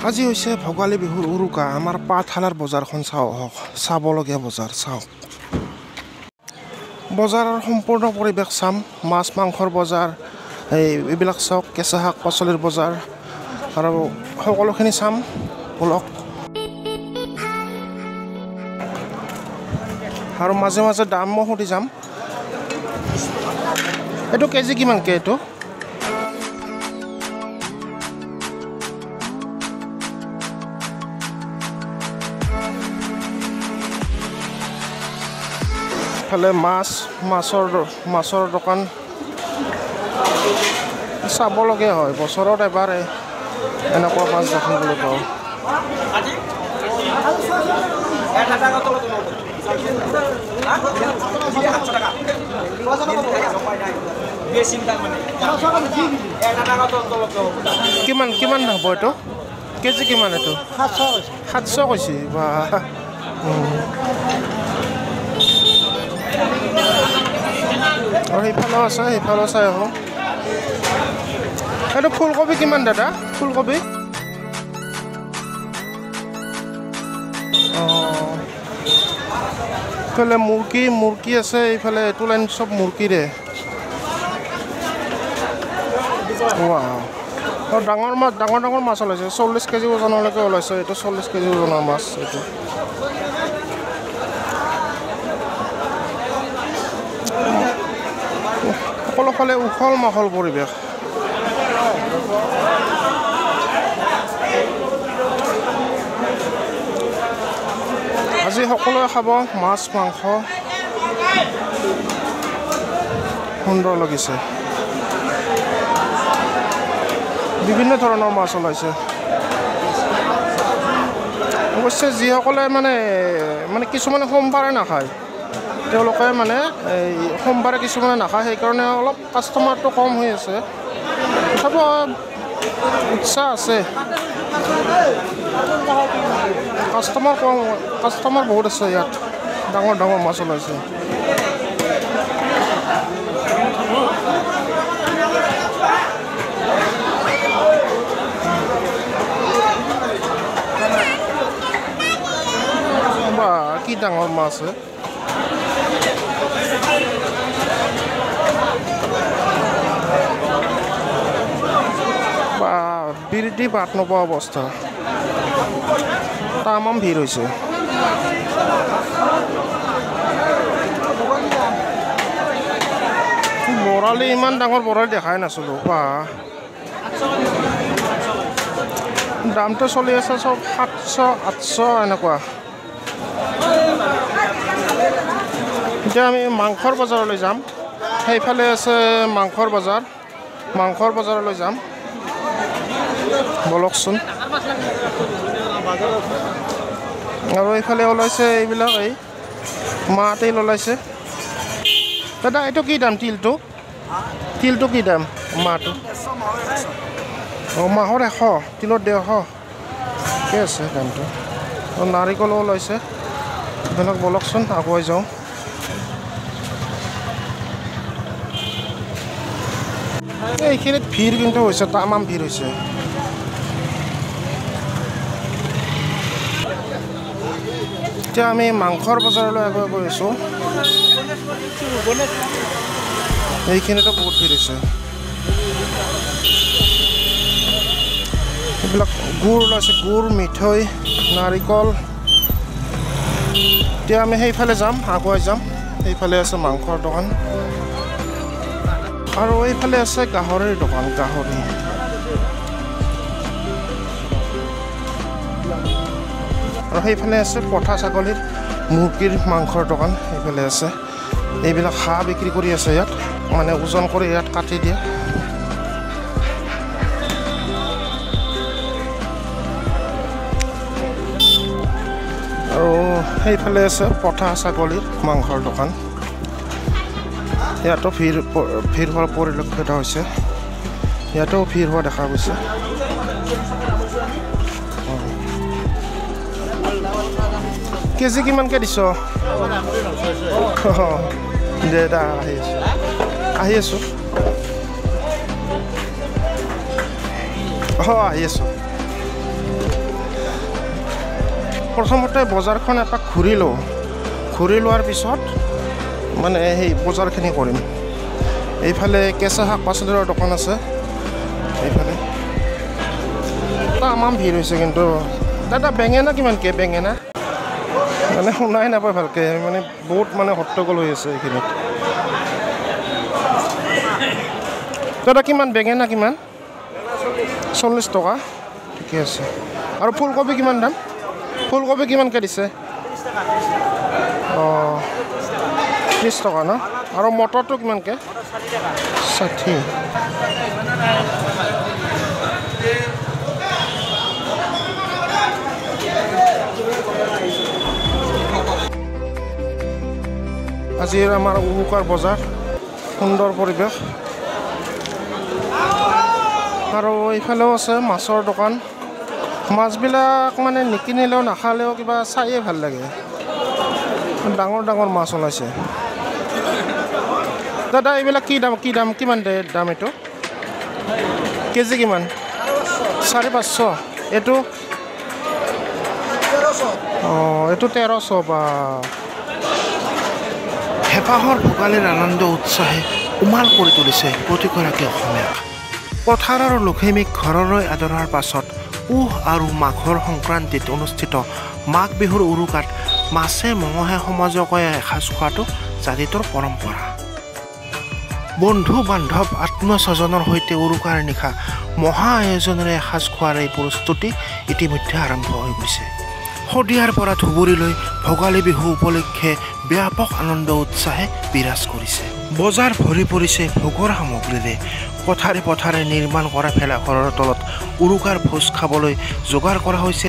আজি হৈছে ভোগালী বিহুৰ উৰুকা আমাৰ পাঠশালাৰ বজাৰখন চাওক চাবলগীয়া বজাৰ চাওক বজাৰৰ সম্পূৰ্ণ পৰিৱেশ চাম মাছ মাংসৰ বজাৰ এইবিলাক চাওক কেঁচা শাক পাচলিৰ বজাৰ আৰু সকলোখিনি চাম বলক আৰু মাজে মাজে দামো সুধি যাম এইটো কেজি কিমানকৈ এইটো ফালে মাছৰ দোকান চাবলগীয়া হয় বছৰত এবাৰ এনেকুৱা মাছ দেখিবলৈ পাওঁ কিমান হ'ব এইটো কেজি কিমান এইটো 700 কৈছে বা আৰু সেইফালেও আছে সেইফালেও চাই আহোঁ এইটো ফুলকবি কিমান দাদা ফুলকবি অঁ এইফালে মুৰ্গী আছে এইফালে এইটো লাইন চব মুৰ্গীৰে আৰু ডাঙৰ মাছ ওলাইছে 40 কেজি ওজনলৈকে ওলাইছে এইটো 40 কেজি ওজনৰ মাছ এইটো সকলোফালে উখল মাখল পৰিৱেশ আজি সকলোৱে খাব মাছ মাংস সুন্দৰ লাগিছে বিভিন্ন ধৰণৰ মাছ ওলাইছে অৱশ্যে যিসকলে মানে কিছুমানে সোমবাৰে নাখায় তেওঁলোকে মানে সোমবাৰে কিছুমানে নাখায় সেইকাৰণে অলপ কাষ্টমাৰটো কম হৈ আছে তথাপিও উৎসাহ আছে কাষ্টমাৰ বহুত আছে ইয়াত ডাঙৰ মাছ ওলাইছে বা কি ডাঙৰ মাছ বা বিৰতি বাট নোপোৱা অৱস্থা তামাম ভিৰ হৈছে বৰালি ইমান ডাঙৰ বৰালি দেখাই নাছিলোঁ বা দামটো চলি আছে চব 700-800 এনেকুৱা এতিয়া আমি মাংসৰ বজাৰলৈ যাম সেইফালে আছে মাংসৰ বজাৰলৈ যাম বলকচোন আৰু এইফালে ওলাইছে এইবিলাক এই মাহ তেল ওলাইছে দাদা এইটো কি দাম তিলটো কি দাম মাহটো অঁ মাহৰ 100 তিলত 150 ঠিকে আছে দামটো নাৰিকলো ওলাইছে এইবিলাক বলকচোন আগুৱাই যাওঁ এইখিনিত ভিৰ কিন্তু হৈছে তামাম ভিৰ হৈছে এতিয়া আমি মাংসৰ বজাৰলৈ আগুৱাই গৈ আছোঁ এইখিনিতো বহুত ভিৰ হৈছে এইবিলাক গুড় ওলাইছে গুড় মিঠৈ নাৰিকল এতিয়া আমি সেইফালে যাম আগুৱাই যাম সেইফালে আছে মাংসৰ দোকান আৰু এইফালে আছে গাহৰিৰ দোকান গাহৰি আৰু সেইফালে আছে পঠা ছাগলীৰ মুৰ্গীৰ মাংসৰ দোকান এইফালে আছে এইবিলাক হাঁহ বিক্ৰী কৰি আছে ইয়াত মানে ওজন কৰি ইয়াত কাটি দিয়ে আৰু সেইফালে আছে পঠা ছাগলীৰ মাংসৰ দোকান ইয়াতো ভিৰ হোৱা পৰিলক্ষিত হৈছে ইয়াতো ভিৰ হোৱা দেখা গৈছে কেজি কিমানকৈ দিছ দে দা আহি আছোঁ আহি আছোঁ প্ৰথমতে বজাৰখন এপাক ঘূৰি লওঁ ঘূৰি লোৱাৰ পিছত মানে সেই বজাৰখিনি কৰিম এইফালে কেঁচা শাক পাচলিৰ দোকান আছে এইফালে তামাম ভিৰ হৈছে কিন্তু দাদা বেঙেনা কিমানকৈ বেঙেনা মানে শুনাই নাপায় ভালকৈ মানে বহুত মানে হট্টগোল হৈ আছে এইখিনিত দাদা কিমান বেঙেনা কিমান 40 টকা ঠিকে আছে আৰু ফুলকবি কিমান দাম ফুলকবি কিমানকৈ দিছে অঁ 30 টকা ন আৰু মটৰটো কিমানকৈ 60 আজিৰ আমাৰ উৰুকাৰ বজাৰ সুন্দৰ পৰিৱেশ আৰু এইফালেও আছে মাছৰ দোকান মাছবিলাক মানে নিকিনিলেও নাখালেও কিবা চায়ে ভাল লাগে ডাঙৰ ডাঙৰ মাছ ওলাইছে দাদা এইবিলাক কি দাম কিমান দাম এইটো কেজি কিমান 450 এইটো অঁ এইটো 1300 বা হেঁপাহৰ ভোগালীৰ আনন্দ উৎসাহে উমাল কৰি তুলিছে প্ৰতিগৰাকী অসমীয়াক পথাৰ আৰু লখিমীক ঘৰলৈ আদৰাৰ পাছত পুহ আৰু মাঘৰ সংক্ৰান্তিত অনুষ্ঠিত মাঘ বিহুৰ উৰুকাত মাছে মঙহে সমাজকে এসাঁজ খোৱাটো জাতিটোৰ পৰম্পৰা বন্ধু বান্ধৱ আত্মীয় স্বজনৰ সৈতে উৰুকাৰ নিশা মহা আয়োজনেৰে এসাঁজ খোৱাৰ এই প্ৰস্তুতি ইতিমধ্যে আৰম্ভ হৈ গৈছে শদিয়াৰ পৰা ধুবুৰীলৈ ভোগালী বিহু উপলক্ষে ব্যাপক আনন্দ উৎসাহে বিৰাজ কৰিছে বজাৰ ভৰি পৰিছে ভোগৰ সামগ্ৰীৰে পথাৰে পথাৰে নিৰ্মাণ কৰা ভেলাঘৰৰ তলত উৰুকাৰ ভোজ খাবলৈ যোগাৰ কৰা হৈছে